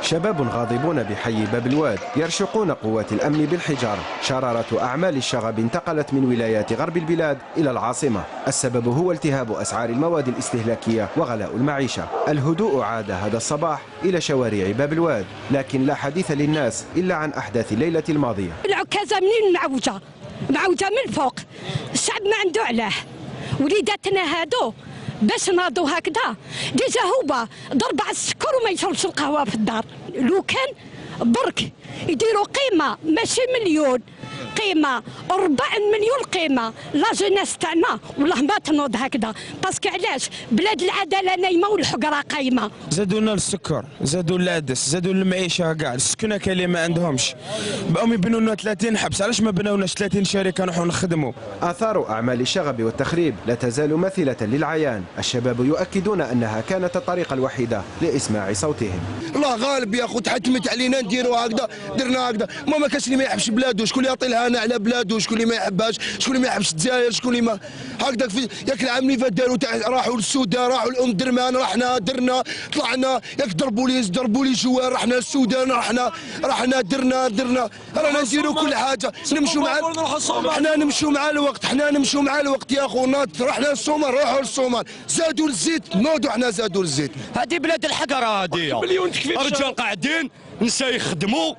شباب غاضبون بحي باب الواد يرشقون قوات الأمن بالحجارة. شرارة أعمال الشغب انتقلت من ولايات غرب البلاد إلى العاصمة. السبب هو التهاب أسعار المواد الاستهلاكية وغلاء المعيشة. الهدوء عاد هذا الصباح إلى شوارع باب الواد، لكن لا حديث للناس إلا عن أحداث الليلة الماضية. العكازة منين معوجة من فوق، الشعب ما عنده علاه. وليداتنا هادو باش ناضوا هكذا ديجا هو ضرب على السكر وما يشربش القهوه في الدار. لو كان برك يديروا قيمه ماشي مليون، قيمه 4 مليون قيمه لا جيناس تاعنا والله ما تنوض هكذا. باسكو علاش؟ بلاد العداله نايمه والحقره قايمه. زادوا لنا السكر، زادوا العدس، زادوا المعيشه كاع، السكنه كاين اللي ما عندهمش. بقاو يبنوا لنا 30 حبس، علاش ما بناوناش 30 شركه نروحوا نخدموا؟ آثار أعمال الشغب والتخريب لا تزال مثيلة للعيان. الشباب يؤكدون أنها كانت الطريقة الوحيدة لإسماع صوتهم. الله غالب يا اخو، تحتمت علينا نديروا هكذا، درنا هكذا. ما كاش اللي ما يحبش بلادو، شكون اللي يعطي الهنا على بلادو، شكون اللي ما يحبهاش، شكون اللي ما يحبش الجزائر، شكون اللي ما هكذا. ياك العام اللي فات داروا راحوا للسودان، راحوا لأم درمان، رحنا درنا طلعنا، ياك ضربوا لي جوار، رحنا للسودان، رحنا درنا رانا نديروا كل حاجه، نمشوا مع حنا نمشوا مع الوقت، حنا نمشوا مع الوقت يا اخو. رحنا للصومال، روحوا للصومال، زادوا الزيت، نوضوا حنا زادوا الزيت. هذه بلاد الحقره، هذه رجال قاعدين نساء يخدموا،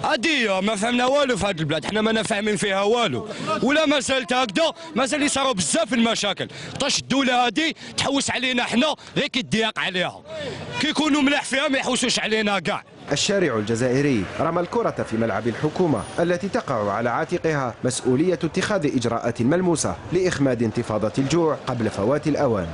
هذه ما فهمنا والو في هذه البلاد. حنا ما فاهمين فيها والو، ولا ما زالت هكذا، مازال يصيروا بزاف المشاكل. طاش الدوله هذه تحوس علينا حنا غير كيضيق عليها، كي يكونوا ملاح فيها ما يحوسوش علينا كاع. الشارع الجزائري رمى الكرة في ملعب الحكومة التي تقع على عاتقها مسؤولية اتخاذ إجراءات ملموسة لإخماد انتفاضة الجوع قبل فوات الأوان.